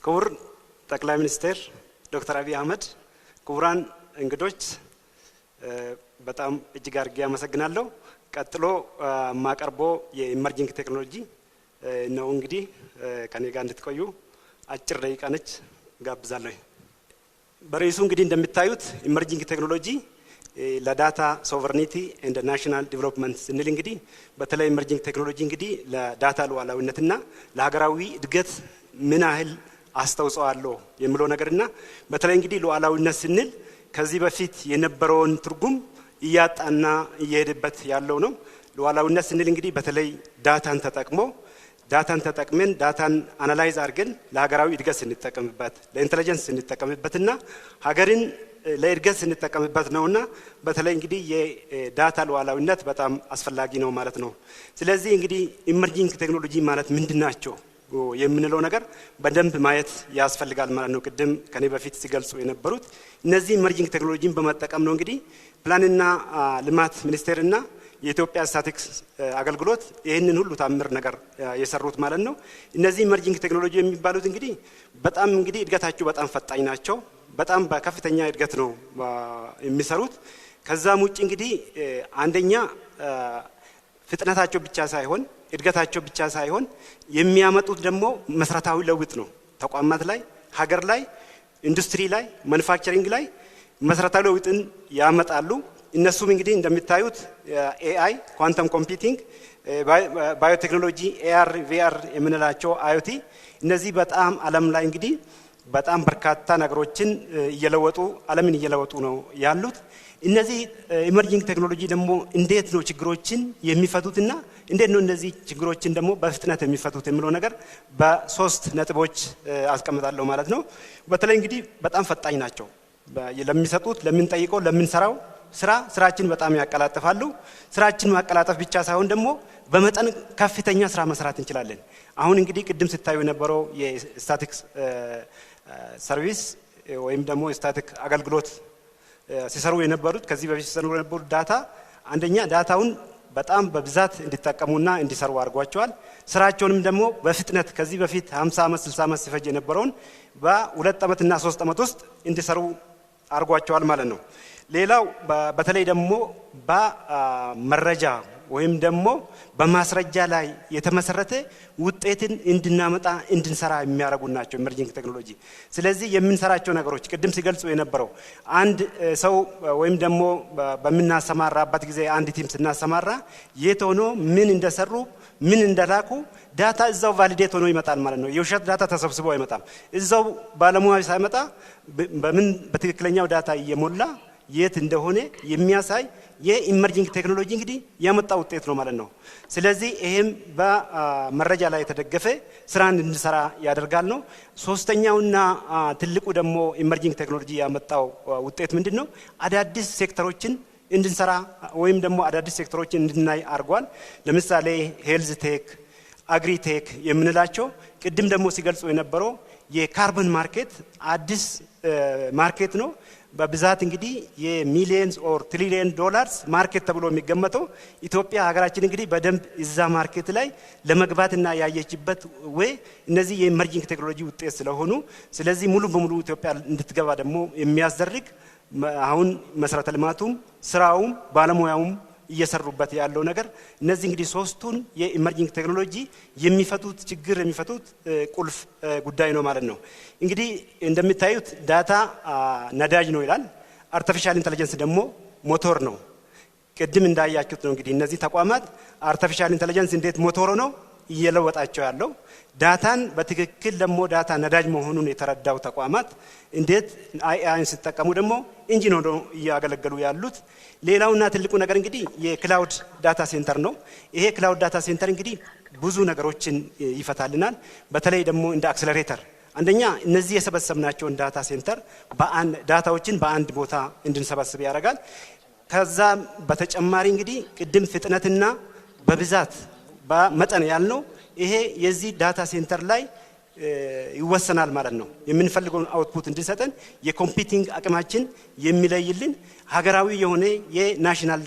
ክቡር ጠቅላይ ሚኒስትር ዶክተር አብይ አህመድ፣ ክቡራን እንግዶች በጣም እጅግ አድርጌ አመሰግናለሁ። ቀጥሎ ማቀርቦ የኢመርጂንግ ቴክኖሎጂ ነው። እንግዲህ ከኔ ጋር እንድትቆዩ አጭር ደቂቃ ነች ጋብዛለሁ። በርዕሱ እንግዲህ እንደምታዩት ኢመርጂንግ ቴክኖሎጂ ለዳታ ሶቨርኒቲ ኤንድ ናሽናል ዲቨሎፕመንት ስንል እንግዲህ በተለይ ኢመርጂንግ ቴክኖሎጂ እንግዲህ ለዳታ ሉዓላዊነትና ለሀገራዊ እድገት ምን ያህል አስተዋጽኦ አለው የሚለው ነገርና በተለይ እንግዲህ ሉዓላዊነት ስንል ከዚህ በፊት የነበረውን ትርጉም እያጣና እየሄደበት ያለው ነው። ሉዓላዊነት ስንል እንግዲህ በተለይ ዳታን ተጠቅመን ዳታን አናላይዝ አድርገን ለሀገራዊ እድገት ስንጠቀምበት፣ ለኢንተለጀንስ ስንጠቀምበትና ሀገርን ለእድገት ስንጠቀምበት ነውና በተለይ እንግዲህ የዳታ ሉዓላዊነት በጣም አስፈላጊ ነው ማለት ነው። ስለዚህ እንግዲህ ኢመርጂንግ ቴክኖሎጂ ማለት ምንድናቸው የምንለው ነገር በደንብ ማየት ያስፈልጋል ማለት ነው። ቅድም ከኔ በፊት ሲገልጹ የነበሩት እነዚህ ኢመርጂንግ ቴክኖሎጂን በመጠቀም ነው እንግዲህ ፕላንና ልማት ሚኒስቴርና የኢትዮጵያ ስታቲክስ አገልግሎት ይህንን ሁሉ ታምር ነገር የሰሩት ማለት ነው። እነዚህ ኢመርጂንግ ቴክኖሎጂ የሚባሉት እንግዲህ በጣም እንግዲህ እድገታቸው በጣም ፈጣኝ ናቸው። በጣም በከፍተኛ እድገት ነው የሚሰሩት። ከዛም ውጭ እንግዲህ አንደኛ ፍጥነታቸው ብቻ ሳይሆን እድገታቸው ብቻ ሳይሆን የሚያመጡት ደግሞ መሰረታዊ ለውጥ ነው። ተቋማት ላይ፣ ሀገር ላይ፣ ኢንዱስትሪ ላይ፣ ማኑፋክቸሪንግ ላይ መሰረታዊ ለውጥን ያመጣሉ። እነሱም እንግዲህ እንደምታዩት ኤአይ፣ ኳንተም ኮምፒውቲንግ፣ ባዮቴክኖሎጂ፣ ኤአር፣ ቪአር የምንላቸው አዮቲ እነዚህ በጣም ዓለም ላይ እንግዲህ በጣም በርካታ ነገሮችን እየለወጡ ዓለምን እየለወጡ ነው ያሉት። እነዚህ ኢመርጂንግ ቴክኖሎጂ ደግሞ እንዴት ነው ችግሮችን የሚፈቱትና እንዴት ነው እነዚህ ችግሮችን ደግሞ በፍጥነት የሚፈቱት የሚለው ነገር በሶስት ነጥቦች አስቀምጣለሁ ማለት ነው። በተለይ እንግዲህ በጣም ፈጣኝ ናቸው። ለሚሰጡት፣ ለምንጠይቀው፣ ለምንሰራው ስራችን በጣም ያቀላጥፋሉ። ስራችን ማቀላጠፍ ብቻ ሳይሆን ደግሞ በመጠን ከፍተኛ ስራ መስራት እንችላለን። አሁን እንግዲህ ቅድም ስታዩ የነበረው የስታቲክስ ሰርቪስ ወይም ደግሞ ስታቲክ አገልግሎት ሲሰሩ የነበሩት ከዚህ በፊት ሲሰሩ የነበሩት ዳታ አንደኛ ዳታውን በጣም በብዛት እንዲጠቀሙና እንዲሰሩ አድርጓቸዋል። ስራቸውንም ደግሞ በፍጥነት ከዚህ በፊት 50 ዓመት 60 ዓመት ሲፈጅ የነበረውን በ2 ዓመትና 3 ዓመት ውስጥ እንዲሰሩ አድርጓቸዋል ማለት ነው። ሌላው በተለይ ደግሞ በመረጃ ወይም ደግሞ በማስረጃ ላይ የተመሰረተ ውጤትን እንድናመጣ እንድንሰራ የሚያደርጉ ናቸው ኢመርጂንግ ቴክኖሎጂ። ስለዚህ የምንሰራቸው ነገሮች ቅድም ሲገልጹ የነበረው አንድ ሰው ወይም ደግሞ በምናሰማራበት ጊዜ አንድ ቲም ስናሰማራ የት ሆኖ ምን እንደሰሩ ምን እንደላኩ ዳታ እዛው ቫሊዴት ሆኖ ይመጣል ማለት ነው። የውሸት ዳታ ተሰብስቦ አይመጣም። እዛው ባለሙያ ሳይመጣ በምን በትክክለኛው ዳታ እየሞላ የት እንደሆነ የሚያሳይ የኢመርጂንግ ቴክኖሎጂ እንግዲህ ያመጣ ውጤት ነው ማለት ነው። ስለዚህ ይሄም በመረጃ ላይ የተደገፈ ስራን እንድንሰራ ያደርጋል ነው። ሶስተኛውና ትልቁ ደግሞ ኢመርጂንግ ቴክኖሎጂ ያመጣው ውጤት ምንድነው? አዳዲስ ሴክተሮችን እንድንሰራ ወይም ደግሞ አዳዲስ ሴክተሮችን እንድናይ አድርጓል። ለምሳሌ ሄልዝ ቴክ፣ አግሪ ቴክ የምንላቸው ቅድም ደግሞ ሲገልጹ የነበረው የካርቦን ማርኬት አዲስ ማርኬት ነው። በብዛት እንግዲህ የሚሊየንስ ኦር ትሪሊየን ዶላርስ ማርኬት ተብሎ የሚገመተው ኢትዮጵያ ሀገራችን እንግዲህ በደንብ እዛ ማርኬት ላይ ለመግባትና ያየችበት ወይ እነዚህ የኢመርጂንግ ቴክኖሎጂ ውጤት ስለሆኑ ስለዚህ ሙሉ በሙሉ ኢትዮጵያ እንድትገባ ደግሞ የሚያስደርግ አሁን መሰረተ ልማቱም ስራውም ባለሙያውም እየሰሩበት ያለው ነገር እነዚህ እንግዲህ ሶስቱን የኢመርጂንግ ቴክኖሎጂ የሚፈቱት ችግር የሚፈቱት ቁልፍ ጉዳይ ነው ማለት ነው። እንግዲህ እንደምታዩት ዳታ ነዳጅ ነው ይላል። አርቲፊሻል ኢንተለጀንስ ደግሞ ሞተር ነው። ቅድም እንዳያችሁት ነው እንግዲህ እነዚህ ተቋማት አርቲፊሻል ኢንተለጀንስ እንዴት ሞተር ነው እየለወጣቸው ያለው ዳታን በትክክል ደግሞ ዳታ ነዳጅ መሆኑን የተረዳው ተቋማት እንዴት አይአይን ሲጠቀሙ ደግሞ ኢንጂን ሆነው እያገለገሉ ያሉት። ሌላውና ትልቁ ነገር እንግዲህ የክላውድ ዳታ ሴንተር ነው። ይሄ ክላውድ ዳታ ሴንተር እንግዲህ ብዙ ነገሮችን ይፈታልናል። በተለይ ደግሞ እንደ አክሰለሬተር አንደኛ እነዚህ የሰበሰብናቸውን ዳታ ሴንተር ዳታዎችን በአንድ ቦታ እንድንሰበስብ ያደርጋል። ከዛ በተጨማሪ እንግዲህ ቅድም ፍጥነትና በብዛት በመጠን ያልነው ይሄ የዚህ ዳታ ሴንተር ላይ ይወሰናል ማለት ነው። የምንፈልገውን አውትፑት እንድንሰጠን የኮምፒውቲንግ አቅማችን የሚለይልን ሀገራዊ የሆነ የናሽናል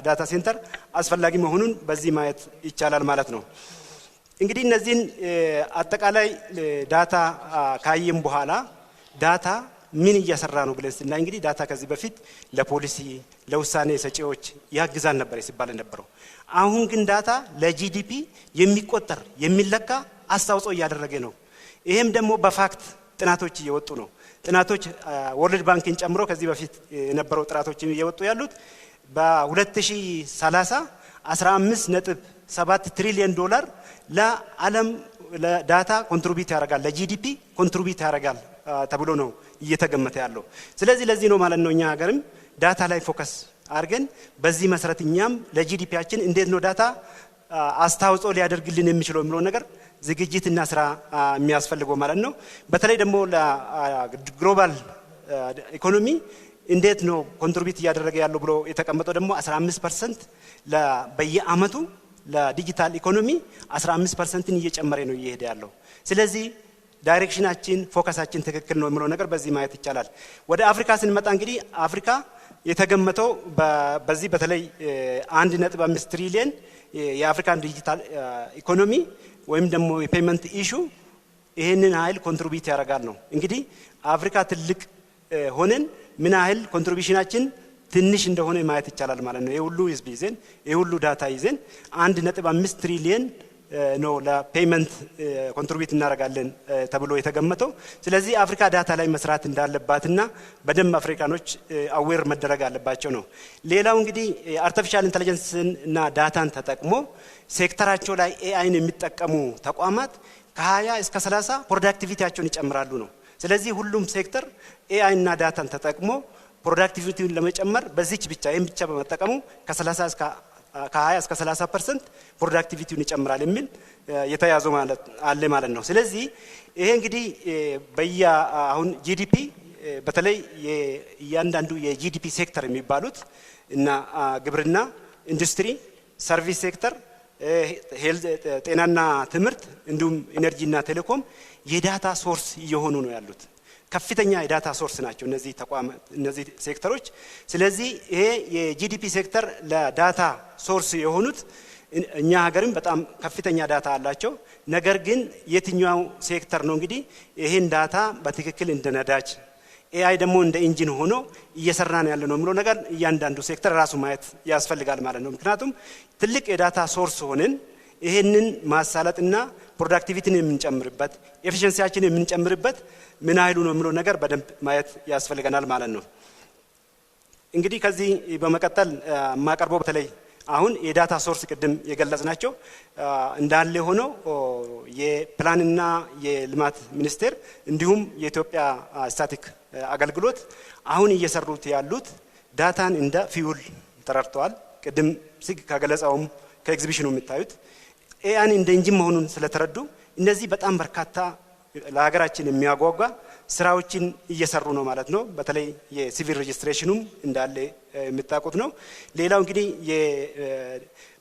ዳታ ሴንተር አስፈላጊ መሆኑን በዚህ ማየት ይቻላል ማለት ነው። እንግዲህ እነዚህን አጠቃላይ ዳታ ካየም በኋላ ዳታ ምን እየሰራ ነው ብለን ስናይ እንግዲህ ዳታ ከዚህ በፊት ለፖሊሲ ለውሳኔ ሰጪዎች ያግዛል ነበር ሲባል ነበረው። አሁን ግን ዳታ ለጂዲፒ የሚቆጠር የሚለካ አስተዋጽኦ እያደረገ ነው። ይሄም ደግሞ በፋክት ጥናቶች እየወጡ ነው። ጥናቶች ወርልድ ባንክን ጨምሮ ከዚህ በፊት የነበረው ጥናቶች እየወጡ ያሉት በ2030 15.7 ትሪሊዮን ዶላር ለዓለም ለዳታ ኮንትሪቢዩት ያደርጋል ለጂዲፒ ኮንትሪቢዩት ያደርጋል ተብሎ ነው እየተገመተ ያለው። ስለዚህ ለዚህ ነው ማለት ነው እኛ ሀገርም ዳታ ላይ ፎከስ አድርገን በዚህ መሰረት እኛም ለጂዲፒያችን እንዴት ነው ዳታ አስተዋጽኦ ሊያደርግልን የሚችለው የሚለው ነገር ዝግጅትና ስራ የሚያስፈልገው ማለት ነው። በተለይ ደግሞ ለግሎባል ኢኮኖሚ እንዴት ነው ኮንትሪቢዩት እያደረገ ያለው ብሎ የተቀመጠው ደግሞ 15% በየአመቱ ለዲጂታል ኢኮኖሚ 15%ን እየጨመረ ነው እየሄደ ያለው። ስለዚህ ዳይሬክሽናችን ፎከሳችን ትክክል ነው የሚለው ነገር በዚህ ማየት ይቻላል። ወደ አፍሪካ ስንመጣ እንግዲህ አፍሪካ የተገመተው በዚህ በተለይ 1.5 ትሪሊዮን የአፍሪካን ዲጂታል ኢኮኖሚ ወይም ደግሞ የፔመንት ኢሹ ይሄንን ኃይል ኮንትሪቢዩት ያደርጋል ነው። እንግዲህ አፍሪካ ትልቅ ሆነን ምን ኃይል ኮንትሪቢዩሽናችን ትንሽ እንደሆነ ማየት ይቻላል ማለት ነው። የሁሉ ህዝብ ይዘን የሁሉ ዳታ ይዘን 1.5 ትሪሊዮን ነው ለፔመንት ኮንትሪቢዩት እናደርጋለን ተብሎ የተገመተው። ስለዚህ አፍሪካ ዳታ ላይ መስራት እንዳለባትና በደንብ አፍሪካኖች አዌር መደረግ አለባቸው ነው። ሌላው እንግዲህ አርቲፊሻል ኢንተለጀንስን እና ዳታን ተጠቅሞ ሴክተራቸው ላይ ኤአይን የሚጠቀሙ ተቋማት ከ20 እስከ 30 ፕሮዳክቲቪቲያቸውን ይጨምራሉ ነው። ስለዚህ ሁሉም ሴክተር ኤአይ እና ዳታን ተጠቅሞ ፕሮዳክቲቪቲውን ለመጨመር በዚች ብቻ ይሄን ብቻ በመጠቀሙ ከ20 እስከ 30% ፕሮዳክቲቪቲውን ይጨምራል የሚል የተያዘው ማለት አለ ማለት ነው። ስለዚህ ይሄ እንግዲህ አሁን ጂዲፒ በተለይ እያንዳንዱ የጂዲፒ ሴክተር የሚባሉት እና ግብርና፣ ኢንዱስትሪ፣ ሰርቪስ ሴክተር፣ ጤናና ትምህርት እንዲሁም ኢነርጂና ቴሌኮም የዳታ ሶርስ እየሆኑ ነው ያሉት። ከፍተኛ የዳታ ሶርስ ናቸው እነዚህ ሴክተሮች። ስለዚህ ይሄ የጂዲፒ ሴክተር ለዳታ ሶርስ የሆኑት እኛ ሀገርም በጣም ከፍተኛ ዳታ አላቸው። ነገር ግን የትኛው ሴክተር ነው እንግዲህ ይሄን ዳታ በትክክል እንደ ነዳጅ ኤአይ ደግሞ እንደ ኢንጂን ሆኖ እየሰራን ያለ ነው የሚለው ነገር እያንዳንዱ ሴክተር ራሱ ማየት ያስፈልጋል ማለት ነው። ምክንያቱም ትልቅ የዳታ ሶርስ ሆነን ይሄንን ማሳለጥና ፕሮዳክቲቪቲን የምንጨምርበት ኤፊሺየንሲያችን የምንጨምርበት ምን ኃይሉ ነው የሚለው ነገር በደንብ ማየት ያስፈልገናል ማለት ነው። እንግዲህ ከዚህ በመቀጠል ማቀርበው በተለይ አሁን የዳታ ሶርስ ቅድም የገለጽናቸው እንዳለ ሆኖ የፕላንና የልማት ሚኒስቴር እንዲሁም የኢትዮጵያ ስታቲክ አገልግሎት አሁን እየሰሩት ያሉት ዳታን እንደ ፊውል ተረድተዋል። ቅድም ከገለጻውም ከኤግዚቢሽኑ የምታዩት ኤአይን እንደ ኢንጂን መሆኑን ስለተረዱ እነዚህ በጣም በርካታ ለሀገራችን የሚያጓጓ ስራዎችን እየሰሩ ነው ማለት ነው። በተለይ የሲቪል ሬጅስትሬሽኑም እንዳለ የምታውቁት ነው። ሌላው እንግዲህ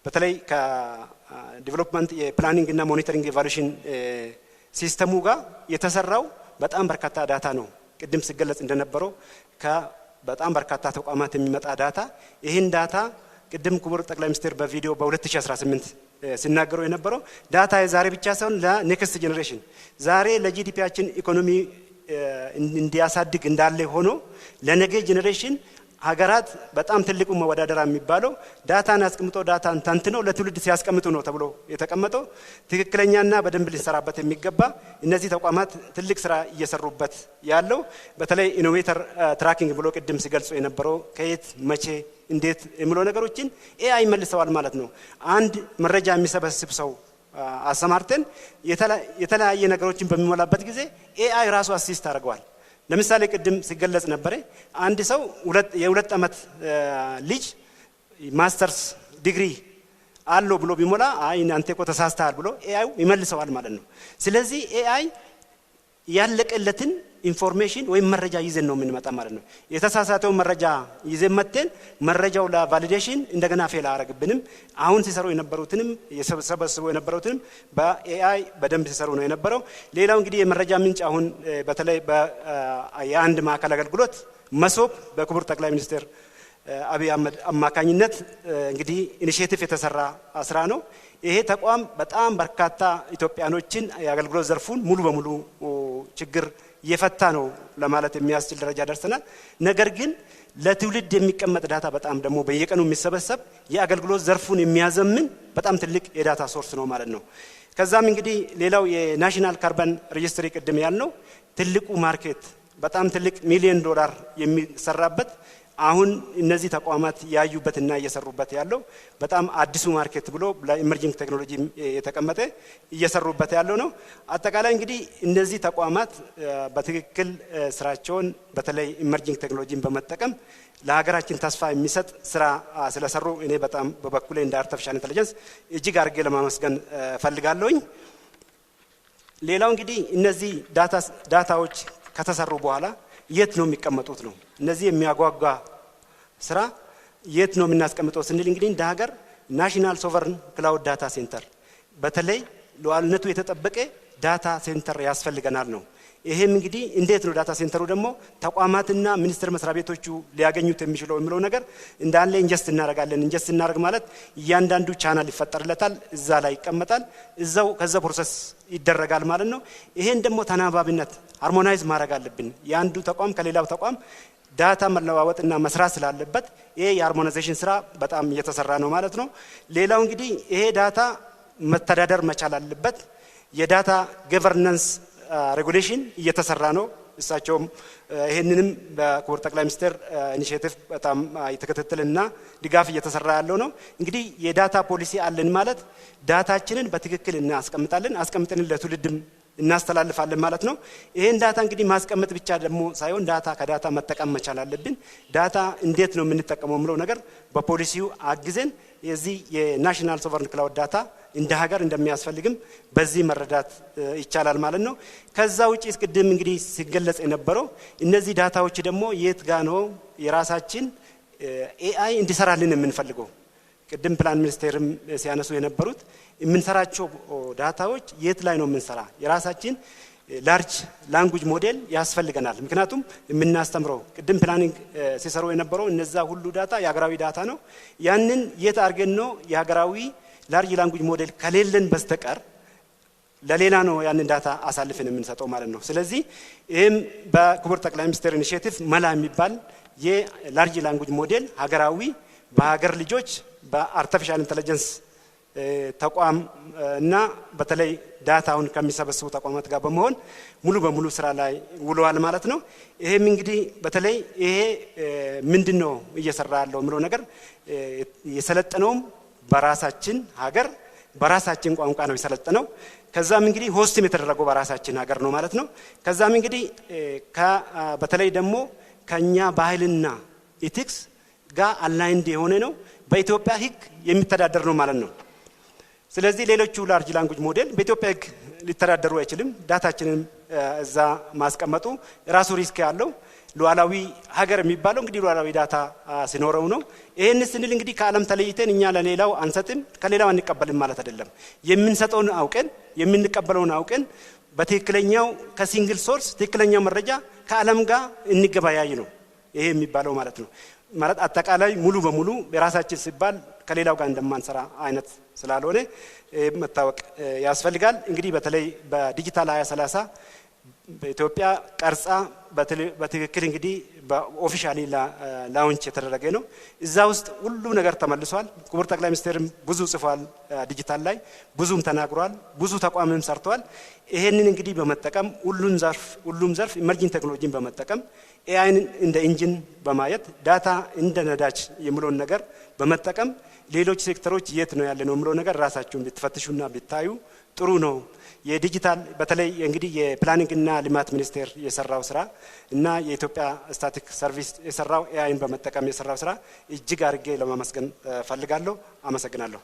በተለይ ከዲቨሎፕመንት የፕላኒንግ እና ሞኒተሪንግ ኢቫሉዌሽን ሲስተሙ ጋር የተሰራው በጣም በርካታ ዳታ ነው። ቅድም ሲገለጽ እንደነበረው በጣም በርካታ ተቋማት የሚመጣ ዳታ ይህን ዳታ ቅድም ክቡር ጠቅላይ ሚኒስትር በቪዲዮ በ2018 ሲናገሩ የነበረው ዳታ የዛሬ ብቻ ሳይሆን ለኔክስት ጄኔሬሽን ዛሬ ለጂዲፒያችን ኢኮኖሚ እንዲያሳድግ እንዳለ ሆኖ ለነገ ጄኔሬሽን ሀገራት በጣም ትልቁ መወዳደራ የሚባለው ዳታን አስቀምጠው ዳታን ተንትነው ለትውልድ ሲያስቀምጡ ነው ተብሎ የተቀመጠው ትክክለኛና በደንብ ሊሰራበት የሚገባ እነዚህ ተቋማት ትልቅ ስራ እየሰሩበት ያለው በተለይ ኢኖቬተር ትራኪንግ ብሎ ቅድም ሲገልጹ የነበረው ከየት መቼ እንዴት የሚለው ነገሮችን ኤአይ መልሰዋል ማለት ነው። አንድ መረጃ የሚሰበስብ ሰው አሰማርተን የተለያየ ነገሮችን በሚሞላበት ጊዜ ኤአይ ራሱ አሲስት አድርገዋል። ለምሳሌ ቅድም ሲገለጽ ነበር አንድ ሰው የሁለት ዓመት ልጅ ማስተርስ ዲግሪ አለው ብሎ ቢሞላ አይ እናንተ እኮ ተሳስተሃል ብሎ ኤአይ ይመልሰዋል ማለት ነው። ስለዚህ ኤአይ ያለቀለትን ኢንፎርሜሽን ወይም መረጃ ይዘን ነው የምንመጣ ማለት ነው። የተሳሳተው መረጃ ይዘን መተን መረጃው ለቫሊዴሽን እንደገና ፌል አያረግብንም። አሁን ሲሰሩ የነበሩትንም የሰበሰቡ የነበሩትንም በኤአይ በደንብ ሲሰሩ ነው የነበረው። ሌላው እንግዲህ የመረጃ ምንጭ አሁን በተለይ የአንድ ማዕከል አገልግሎት መሶብ በክቡር ጠቅላይ ሚኒስትር አብይ አህመድ አማካኝነት እንግዲህ ኢኒሺዬቲቭ የተሰራ ስራ ነው። ይሄ ተቋም በጣም በርካታ ኢትዮጵያኖችን የአገልግሎት ዘርፉን ሙሉ በሙሉ ችግር እየፈታ ነው ለማለት የሚያስችል ደረጃ ደርሰናል። ነገር ግን ለትውልድ የሚቀመጥ ዳታ በጣም ደግሞ በየቀኑ የሚሰበሰብ የአገልግሎት ዘርፉን የሚያዘምን በጣም ትልቅ የዳታ ሶርስ ነው ማለት ነው። ከዛም እንግዲህ ሌላው የናሽናል ካርበን ሬጅስትሪ ቅድም ያልነው ትልቁ ማርኬት በጣም ትልቅ ሚሊዮን ዶላር የሚሰራበት አሁን እነዚህ ተቋማት ያዩበትና እየሰሩበት ያለው በጣም አዲሱ ማርኬት ብሎ ለኢመርጂንግ ቴክኖሎጂ የተቀመጠ እየሰሩበት ያለው ነው። አጠቃላይ እንግዲህ እነዚህ ተቋማት በትክክል ስራቸውን በተለይ ኢመርጂንግ ቴክኖሎጂን በመጠቀም ለሀገራችን ተስፋ የሚሰጥ ስራ ስለሰሩ እኔ በጣም በበኩሌ እንደ አርቲፊሻል ኢንተለጀንስ እጅግ አድርጌ ለማመስገን ፈልጋለሁኝ። ሌላው እንግዲህ እነዚህ ዳታዎች ከተሰሩ በኋላ የት ነው የሚቀመጡት ነው። እነዚህ የሚያጓጓ ስራ የት ነው የምናስቀምጠው ስንል እንግዲህ እንደ ሀገር ናሽናል ሶቨርን ክላውድ ዳታ ሴንተር በተለይ ሉዓላዊነቱ የተጠበቀ ዳታ ሴንተር ያስፈልገናል ነው። ይሄም እንግዲህ እንዴት ነው ዳታ ሴንተሩ ደግሞ ተቋማትና ሚኒስቴር መስሪያ ቤቶቹ ሊያገኙት የሚችለው የሚለው ነገር እንዳለ ኢንጀስት እናደርጋለን። ኢንጀስት እናደርግ ማለት እያንዳንዱ ቻናል ይፈጠርለታል፣ እዛ ላይ ይቀመጣል፣ እዛው ከዛ ፕሮሰስ ይደረጋል ማለት ነው። ይሄን ደግሞ ተናባቢነት ሃርሞናይዝ ማድረግ አለብን። የአንዱ ተቋም ከሌላው ተቋም ዳታ መለዋወጥና መስራት ስላለበት ይሄ የሃርሞናይዜሽን ስራ በጣም እየተሰራ ነው ማለት ነው። ሌላው እንግዲህ ይሄ ዳታ መተዳደር መቻል አለበት። የዳታ ገቨርናንስ ሬጉሌሽን እየተሰራ ነው። እሳቸውም ይሄንንም በክቡር ጠቅላይ ሚኒስትር ኢኒሺዬቲቭ በጣም የተከታተለና ድጋፍ እየተሰራ ያለው ነው። እንግዲህ የዳታ ፖሊሲ አለን ማለት ዳታችንን በትክክል እናስቀምጣለን፣ አስቀምጠን ለትውልድም እናስተላልፋለን ማለት ነው። ይሄን ዳታ እንግዲህ ማስቀመጥ ብቻ ደግሞ ሳይሆን ዳታ ከዳታ መጠቀም መቻል አለብን። ዳታ እንዴት ነው የምንጠቀመው የሚለው ነገር በፖሊሲው አግዘን የዚህ የናሽናል ሶቨርን ክላውድ ዳታ እንደ ሀገር እንደሚያስፈልግም በዚህ መረዳት ይቻላል ማለት ነው። ከዛ ውጪ ቅድም እንግዲህ ሲገለጽ የነበረው እነዚህ ዳታዎች ደግሞ የት ጋ ነው የራሳችን ኤአይ እንዲሰራልን የምንፈልገው? ቅድም ፕላን ሚኒስቴርም ሲያነሱ የነበሩት የምንሰራቸው ዳታዎች የት ላይ ነው የምንሰራ? የራሳችን ላርጅ ላንጉጅ ሞዴል ያስፈልገናል። ምክንያቱም የምናስተምረው ቅድም ፕላኒንግ ሲሰሩ የነበረው እነዛ ሁሉ ዳታ የሀገራዊ ዳታ ነው። ያንን የት አድርገን ነው የሀገራዊ ላርጅ ላንጉጅ ሞዴል ከሌለን በስተቀር ለሌላ ነው ያንን ዳታ አሳልፈን የምንሰጠው ማለት ነው። ስለዚህ ይህም በክቡር ጠቅላይ ሚኒስትር ኢኒሺዬቲቭ መላ የሚባል የላርጅ ላንጉጅ ሞዴል ሀገራዊ በሀገር ልጆች በአርቲፊሻል ኢንተለጀንስ ተቋም እና በተለይ ዳታውን ከሚሰበስቡ ተቋማት ጋር በመሆን ሙሉ በሙሉ ስራ ላይ ውለዋል ማለት ነው። ይሄም እንግዲህ በተለይ ይሄ ምንድነው እየሰራ ያለው ምለው ነገር የሰለጠነውም በራሳችን ሀገር በራሳችን ቋንቋ ነው የሰለጠነው። ከዛም እንግዲህ ሆስትም የተደረገው በራሳችን ሀገር ነው ማለት ነው። ከዛም እንግዲህ በተለይ ደግሞ ከኛ ባህልና ኢቲክስ ጋር አላይንድ የሆነ ነው፣ በኢትዮጵያ ሕግ የሚተዳደር ነው ማለት ነው። ስለዚህ ሌሎቹ ላርጅ ላንጉጅ ሞዴል በኢትዮጵያ ሕግ ሊተዳደሩ አይችልም። ዳታችንን እዛ ማስቀመጡ ራሱ ሪስክ ያለው ሉዓላዊ ሀገር የሚባለው እንግዲህ ሉዓላዊ ዳታ ሲኖረው ነው። ይሄን ስንል እንግዲህ ከዓለም ተለይተን እኛ ለሌላው አንሰጥም ከሌላው አንቀበልም ማለት አይደለም። የምንሰጠውን አውቀን የምንቀበለውን አውቀን በትክክለኛው ከሲንግል ሶርስ ትክክለኛው መረጃ ከዓለም ጋር እንገበያይ ነው ይሄ የሚባለው ማለት ነው። ማለት አጠቃላይ ሙሉ በሙሉ የራሳችን ሲባል ከሌላው ጋር እንደማንሰራ አይነት ስላልሆነ መታወቅ ያስፈልጋል። እንግዲህ በተለይ በዲጂታል 2030 በኢትዮጵያ ቀርጻ በትክክል እንግዲህ በኦፊሻሊ ላውንች የተደረገ ነው። እዛ ውስጥ ሁሉ ነገር ተመልሷል። ክቡር ጠቅላይ ሚኒስትርም ብዙ ጽፏል፣ ዲጂታል ላይ ብዙም ተናግሯል፣ ብዙ ተቋምም ሰርተዋል። ይሄንን እንግዲህ በመጠቀም ሁሉም ዘርፍ ኢመርጂንግ ቴክኖሎጂን በመጠቀም ኤአይን እንደ ኢንጂን በማየት ዳታ እንደ ነዳጅ የሚለውን ነገር በመጠቀም ሌሎች ሴክተሮች የት ነው ያለ ነው የሚለው ነገር ራሳችሁን ብትፈትሹና ብታዩ ጥሩ ነው። የዲጂታል በተለይ እንግዲህ የፕላኒንግ እና ልማት ሚኒስቴር የሰራው ስራ እና የኢትዮጵያ ስታቲክ ሰርቪስ የሰራው ኤአይን በመጠቀም የሰራው ስራ እጅግ አድርጌ ለማመስገን ፈልጋለሁ። አመሰግናለሁ።